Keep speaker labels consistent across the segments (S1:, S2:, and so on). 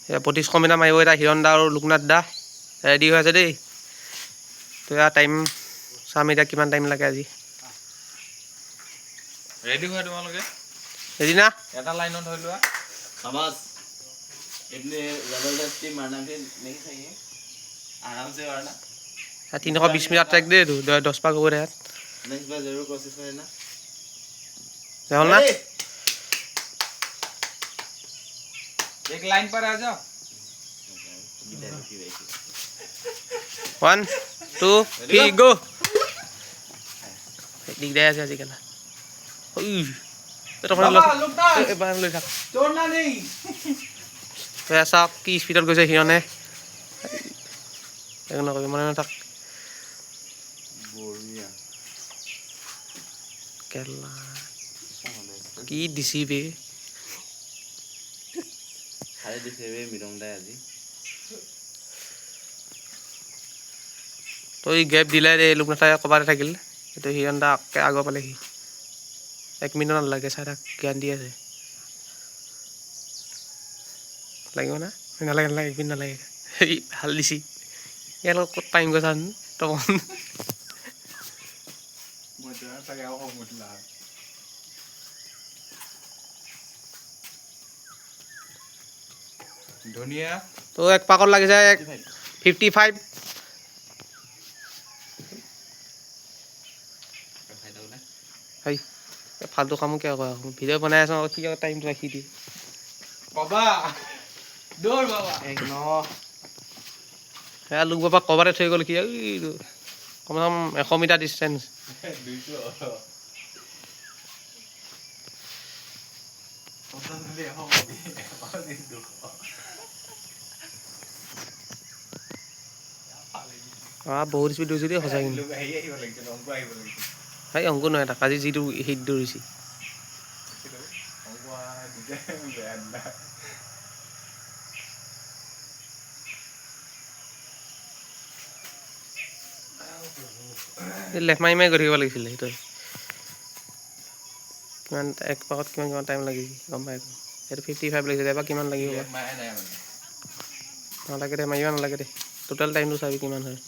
S1: 2500 metre মাৰিব এতিয়া হিৰণ দা আৰু লোকনাথ দা ৰেডি হৈ আছে দেই। তো এয়া টাইম চাম এতিয়া কিমান টাইম লাগে আজি।
S2: ৰেডি হয় তোমালোকে
S1: ৰেডি না?
S2: এটা লাইনত ধৰি লোৱা
S3: समझ इतने जबरदस्ती मारना फिर नहीं सही है आराम से मारना
S1: 320 মিটাৰ ট্ৰেক দেই এইটো 10 পাক হ'ব ইয়াত
S3: नेक्स्ट बार जरूर कोशिश करना
S1: হ'ল না?
S2: एक लाइन पर आ जाओ
S1: 1 2 3 গো দিগদাৰ আছে আজিকালি এবাৰ লৈ থাক
S2: छोड़ना नहीं
S1: চাওক কি স্পীডত গৈছে হিৰণে একো নকবি মনে মনে থাক
S3: बढ़िया
S1: কেলা কি দিছি বে
S3: खाली दिसे वे मिरंडा আজি
S1: তো এই গেপ দিলে ৰে লোকনাথে কবাতে থাকিল এইটো হিৰণ দা আগৰ পালেহি 1 মিনিট নালাগে চাই থাক জ্ঞান দি আছে লাগিব না নালাগে নালাগে 1 মিনিট নালাগে ভাল দিছি ইয়াৰ লগত ক'ত টাইম গৈছা তখন
S2: मुझे तक आओ मुझला ধনিয়া
S1: তো এক পাকত লাগি যায় 55 হাই ফালতু কাম কিয় কৰা ভিডিঅ' বনাই আছো কি টাইমটো ৰাখি দি
S2: বাবা দৌৰ বাবা
S3: एक नो
S1: লোক বাবা কবাৰে থৈ গ'ল কি কম কম 100 মিটাৰ ডিষ্টেঞ্চ
S2: 200
S1: বহুত স্পীড দৌৰিছে দেই সঁচাই কিন্তু ভাই অংক নহয় তাক আজি যিটো হিট দৌৰিছে লেফ মাৰি মাৰি গৈ থাকিব লাগিছিলে সেইটো কিমান এক পাকত কিমান টাইম লাগি গম পাই সেইটো 55 লাগিছে এবাৰ কিমান লাগিব নালাগে দে মাৰিব নালাগে দে টোটেল টাইমটো চাবি কিমান হয়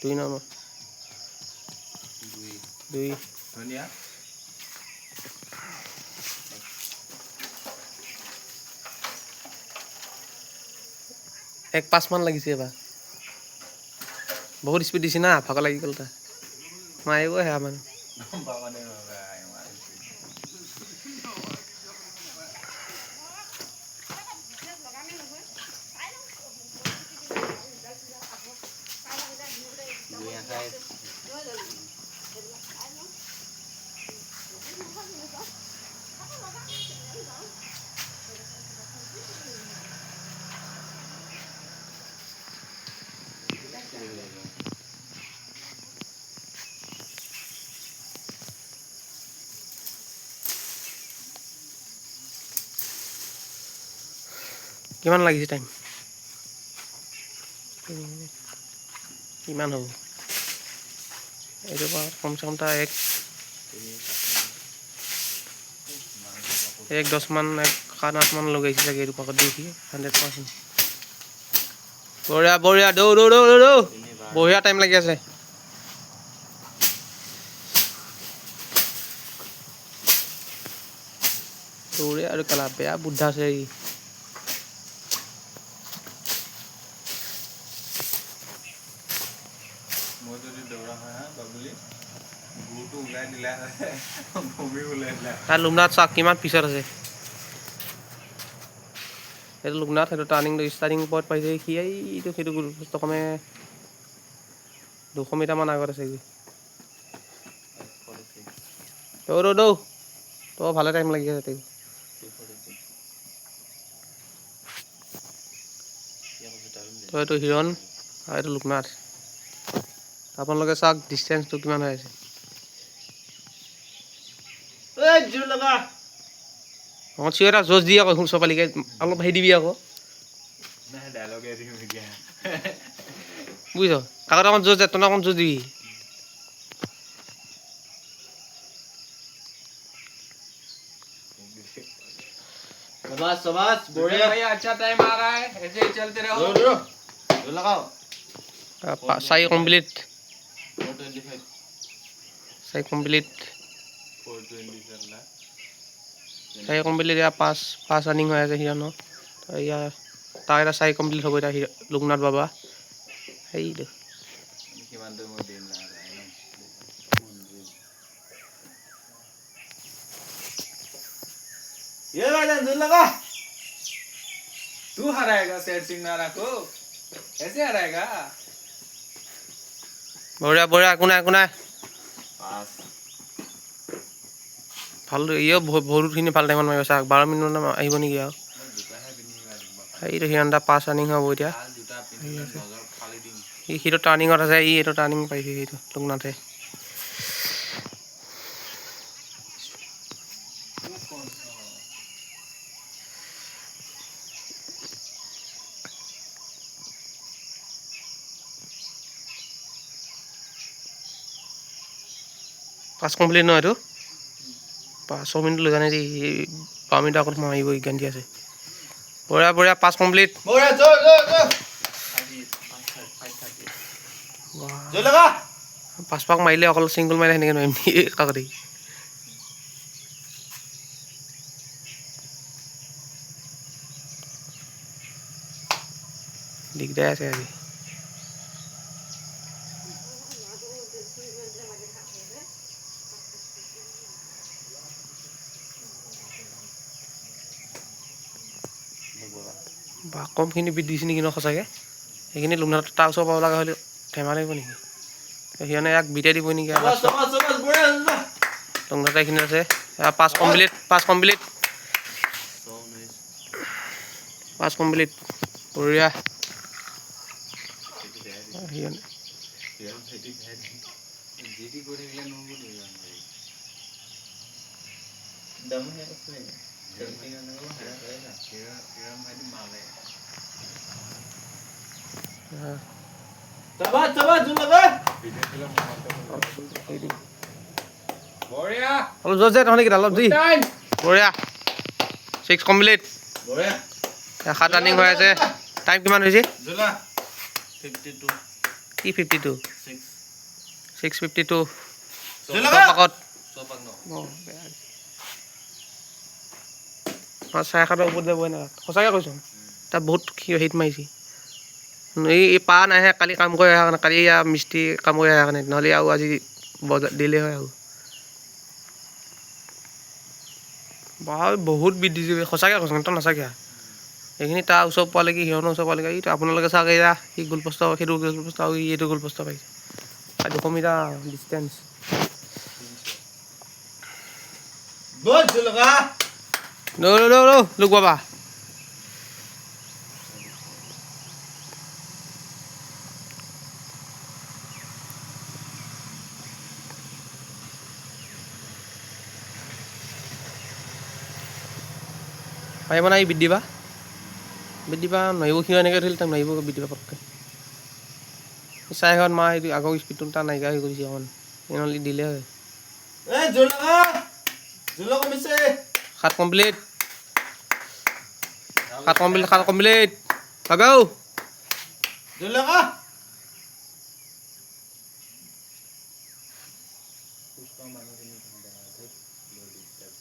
S1: 2 নম্বৰ 2
S2: ধনিয়া
S1: এক 5 মান লাগিছে এবাৰ বহুত স্পীড দিছি না ভাগ লাগি গ'ল তা মাৰিব হেয়া মানে
S2: বাবা নে
S3: दुनिया का
S1: কিমান লাগিছে টাইম কিমান হ'ব এইটো কমচে কম তা এক 10 মান 7-8 মান লগাইছে চাগে এইটো পাকত দেখি 100% বঢ়িয়া বঢ়িয়া দৌ দৌ দৌ দৌ বঢ়িয়া টাইম লাগি আছে দৌৰে আৰু কেলা বেয়া বুদ্ধা আছে ই
S2: মই যদি দৌৰা হয় বাবুলি গুটো উলাই দিলা ভূমি উলাই দিলা
S1: তাৰ লোকনাথ চাওক কিমান পিছত আছে সেইটো লোকনাথ সেইটো ষ্টাৰ্টিং পইণ্ট পাইছে সি এইটো সেইটো কমে 200 মিটাৰ মান আগত আছে দৌ দৌ দৌ তো ভালে টাইম লাগি আছে তো এইটো হিৰণ আৰু এইটো লোকনাথ আপোনালোকে চাওক ডিষ্টেঞ্চটো কিমান হৈ আছে
S3: ए जोर लगा
S1: অঁ চিঞৰ এটা জোচ দি আকৌ চপালিকে অলপ হেৰি দিবি আকৌ
S2: না ডায়লগ এৰি মিডিয়া
S1: বুজিছ কাকত অকণ জোচ দে তনে অকণ জোচ দিবি
S3: शाबाश शाबाश
S2: बोले
S3: बढ़िया
S2: भैया अच्छा टाइम आ रहा है ऐसे ही चलते रहो
S3: जोर लगाओ
S1: 4 কমপ্লিট
S3: 425
S1: 4 কমপ্লিট
S2: 420 चल रहा है
S1: 4 কমপ্লিট এয়া 5 ৰানিং হৈ আছে হিৰণ এয়া তাৰ এটা 4 কমপ্লিট হ'ব এতিয়া লোকনাথ বাবা সেইটো
S2: किमान तो मोर दिन लगा रहा है ना
S3: ये भाईजान जोर लगा
S2: तू हराएगा सेठ सिंह नारा को ऐसे हराएगा
S1: বঢ়িয়া বঢ়িয়া একো নাই
S3: पास
S1: ভাল ইয়ে বহুতখিনি ভাল টাইমত মাৰি আছে 12 মিনিট আহিব নেকি আৰু
S2: जूता है भी नहीं वाली
S1: সেইটো হিৰণ দা 5 ৰানিং হ'ব এতিয়া
S2: लाल जूता पिन नजर खाली दिन
S1: সিটো টাৰ্ণিঙত আছে এইটো টাৰ্ণিং পাইছে সেইটো লোকনাথে
S2: वो कौन सा
S1: পাঁচ কমপ্লিট নহয় এইটো 5 মিনিট লৈ জানে দেই 5 মিনিট আগত মাৰিব গেণ্টি আছে বঢ়িয়া বঢ়িয়া 5 কমপ্লিট
S3: बढ़िया जोर जोर जोर
S2: 530
S3: जोर लगा
S1: 5 পাক মাৰিলে অকল চিংগল মাৰিলে সেনেকৈ নোৱাৰিম কাকতি দিগদাৰ আছে আজি বা কমখিনি বিট দিছে নেকি ন সঁচাকৈ সেইখিনি লোকনাথ তাৰ ওচৰ পাব লগা হ'লে ধেমালি লাগিব নেকি সিহঁতে ইয়াক বিটাই দিব নেকি
S3: शाबाश शाबाश शाबाश बढ़िया
S1: লোকনাথ এইখিনি আছে 5 কমপ্লিট 5 কমপ্লিট 5 কমপ্লিট বঢ়িয়া সিহঁতে
S2: यार भेटी है जीडी कोरे के लिए नो बोल रहा भाई
S3: दम है उसमें
S2: चलती करने को है रहेगा किरण भाई माले
S3: शाबाश शाबाश जोर लगा
S2: वीडियो फिल्म बढ़िया
S1: অলপ জোৰ যে তহঁতে কেইটা অলপ দি
S2: टाइम
S1: বঢ়িয়া 6 কমপ্লিট
S3: बढ़िया
S1: 7 ৰানিং হৈ আছে টাইম কিমান হৈছে
S2: जुला
S3: 52
S1: কি 52
S3: 6
S1: 6:52
S3: जोर लगा
S1: পাকত
S2: 100 पकनो
S1: মই 7:30 ওপৰত যাবই না সঁচাকৈ কৈছোঁ তাত বহুত হিট মাৰিছে এই পা নাহে কালি কাম কৰি অহা কাৰণে কালি মিস্ত্ৰী কাম কৰি অহা কাৰণে নহ'লে আৰু আজি বজাৰ দিলে হয় আৰু বহুত বিট দিছে সঁচাকৈ কৈছোঁ তই নাচাকে এইখিনি তাৰ ওচৰ পোৱালৈকে সিহঁতৰ ওচৰ পোৱালৈকে এইটো আপোনালোকে চাওক এয়া সি গোল পষ্ট সেইটো গোল পষ্ট আৰু এইটো গোল পষ্ট পাইছে আৰু 200 মিটাৰ ডিষ্টেঞ্চ
S3: बहुत जोर लगा
S1: লোক বাবা পাৰিব নাই বিট দিবা নোৱাৰিব সিও এনেকৈ ধৰিলে তাক নোৱাৰিব বিট দিবা পটকৈ চাই ঘৰত মা সেইটো আগৰ স্পীডটো তাৰ নাইকিয়া হৈ গৈছে অকণ নহ'লে দিলে হয়
S3: ए जोर लगा मिसे
S1: 7 কমপ্লিট 7 কমপ্লিট আগাও
S3: जोर लगा
S2: उसका मानो कि नहीं ठंडा है लो डिस्टर्ब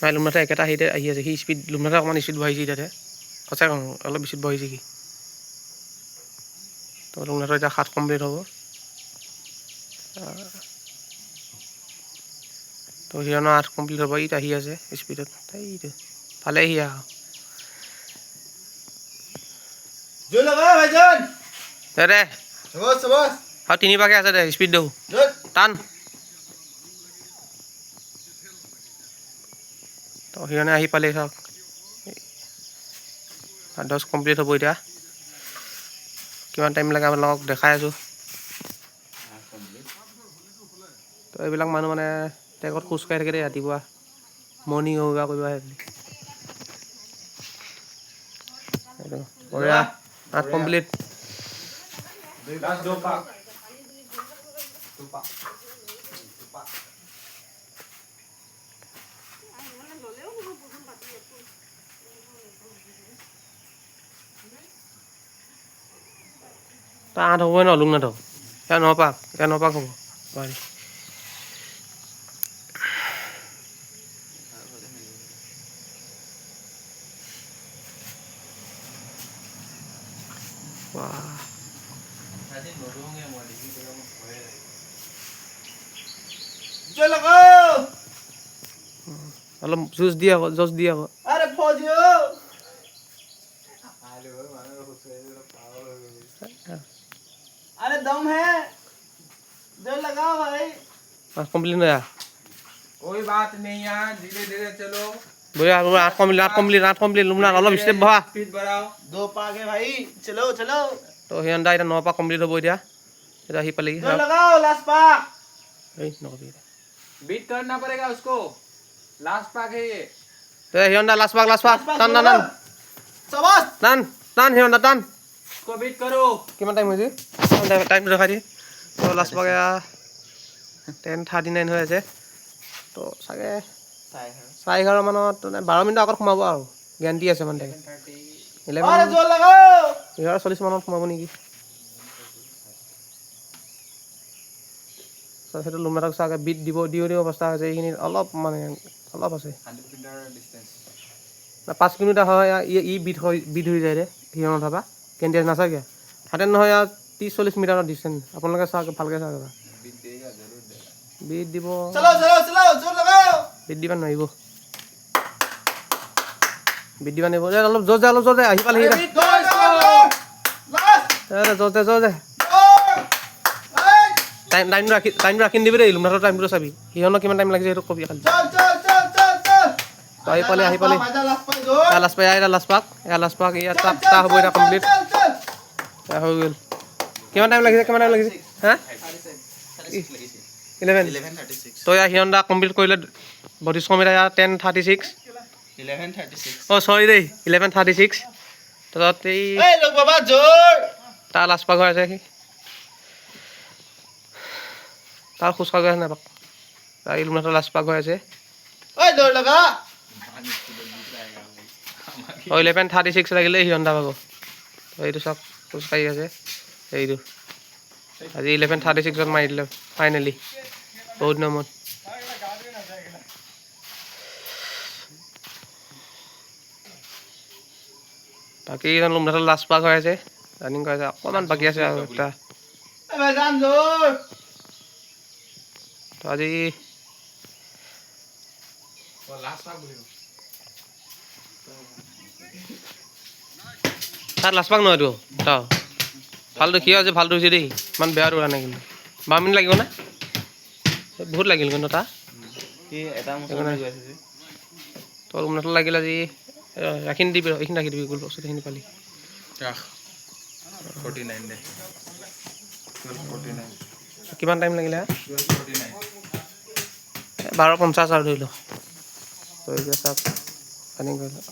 S1: নাই লুমনাথে একেটা হেৰিতে আহি আছে সি স্পীড লুমনাথে অকণমান স্পীড বহাইছে তাতে সঁচাই কওঁ অলপ স্পীড বহাইছে সি তো লুমনাথৰ এতিয়া 7 কমপ্লিট হ'ব তো হিৰণৰ 8 কমপ্লিট হ'ব ইত আহি আছে স্পীডত এইটো ভালে আহি আহ
S3: जोर लगा भाईजान
S1: দে
S3: शाबाश शाबाश
S1: আৰু 3 পাকে আছে দে স্পীড দেও
S3: जोर
S1: টান তো হিৰণে আহি পালে চাওক 10 কমপ্লিট হ'ব এতিয়া কিমান টাইম লাগে আপোনালোকক দেখাই আছোঁ তো এইবিলাক মানুহ মানে ট্ৰেকত খোজকাঢ়ি থাকে দেই ৰাতিপুৱা মৰ্ণিং য়োগা কৰিব আহে এইটো বঢ়িয়া 8 কমপ্লিট
S2: लास्ट 2 पाक 2 पाक
S1: তা 8 হ'বই ন লুংনাথ এয়া 9 পাক হ'ব পাৰি
S3: আজি নদুঙে মই দেখি পেলাই মোৰ ভয়ে লাগে
S2: चल लगाओ
S1: অলপ জুচ দি আকৌ
S2: अरे फौजियो आले भाई माने को खुश पावर हो गई अरे दम है जोर लगाओ भाई
S1: কমপ্লিট নয়া
S2: कोई बात नहीं यार धीरे धीरे चलो
S1: বঢ়িয়া আৰু 8 কমপ্লিট লুংনাথ অলপ ষ্টেপ বহা
S2: स्पीड बढ़ाओ 2 पाक है भाई चलो चलो
S1: তো হিয়ন্দা এটা 9 পাক কমপ্লিট হ'ব এতিয়া এটা আহি পালেহি
S2: जोर लगाओ लास्ट पाक
S1: এই নকবি
S2: बीट करना पड़ेगा उसको लास्ट पाक है ये
S1: তো হিয়ন্দা লাষ্ট পাক টান
S2: शाबाश
S1: টান হিয়ন্দা টান
S2: इसको बीट करो
S1: কিমান টাইম হৈছে টাইম দেখাই দি তো লাষ্ট পাক 10:39 হৈ আছে তো চাগে 11:30 মানত 12 মিনিট আগত সোমাব আৰু গেৰাণ্টি আছে মানে 11
S2: अरे जोर लगाओ
S1: 11:40 মানত সোমাব নেকি সেইটো লুংনাথক চাগে বিট দিব অৱস্থা হৈছে এইখিনি অলপ মানে অলপ আছে
S2: 100 মিটাৰ ডিসটেন্স
S1: 5 কিলোমিটাৰ হয় ই বিট হৈ যায় ৰে হিয়নত থকা কেন্দ্ৰীয় নাচাগে হাতে নহয় 30-40 মিটাৰৰ ডিষ্টেঞ্চ আপোনালোকে চাওক ভালকৈ চাওক
S2: बीट देगा जरूर देगा
S1: বিট দিব
S2: चलो जोर लगाओ
S1: বিট দিবা নোৱাৰিব বিট দিবা নোৱাৰিব অলপ জোৰ দে আহি পালে
S2: बीट दो इसको लास्ट
S1: জোৰ দে টাইম ৰাখি দিবি দেই লুংনাথৰ টাইমটো চাবি সিহঁতক কিমান টাইম লাগিছে সেইটো কবি খালি
S2: चल
S1: তো আহি পালে
S2: मजा लास्ट पाक जोर
S1: লাষ্ট পাক ইয়াত তা হ'ব এটা কমপ্লিট হৈ গ'ল কিমান টাইম লাগিছে হা 11:36 তো ইয়াৰ হিয়ন্দা কমপ্লিট কৰিলে 32 মিটাৰ 10:36 অ' চৰি দেই 11:36 তাৰপিছত এই
S2: ए लोग बाबा जोर
S1: তাৰ লাষ্ট পাক হৈ আছে সি তাৰ খোজকাঢ়ি গৈ আছে নাপাক তাৰ লুংনাথৰ লাষ্ট পাক হৈ আছে
S2: ओए जोर लगा
S1: 11:36 লাগিলে হিয়ন্দা পাব তো এইটো চাওক খোজকাঢ়ি আছে এইটো আজি 11:36 মাৰি দিলে ফাইনেলি বহুত দিনৰ মূৰত বাকী লুংনাথৰ লাষ্ট পাক হৈ আছে ৰানিং কৰি আছে অকণমান বাকী আছে আৰু এটা
S2: ए भाईजान जोर
S1: তো আজি
S2: लास्ट पाक बोलियो
S1: তাৰ লাষ্ট পাক নহয় এইটো তাও ভালটো কি আছে ভালটো হৈছে দেই ইমান বেয়া দৌৰা নাই কিন্তু 12 মিনিট লাগিব না বহুত লাগিল কিন্তু তাৰ
S3: কি এটা মুছলমান গৈ আছে
S1: তো লুংনাথৰ লাগিল আজি এইখিনি ৰাখি দিবি গোল বক্সত এইখিনি পালি
S2: 49 दे 1249
S1: কিমান টাইম লাগিলে
S2: 1249
S1: 12:50 আৰু ধৰি ল তো এতিয়া চাওক ৰানিং কৰিলোঁ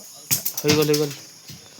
S1: হৈ গ'ল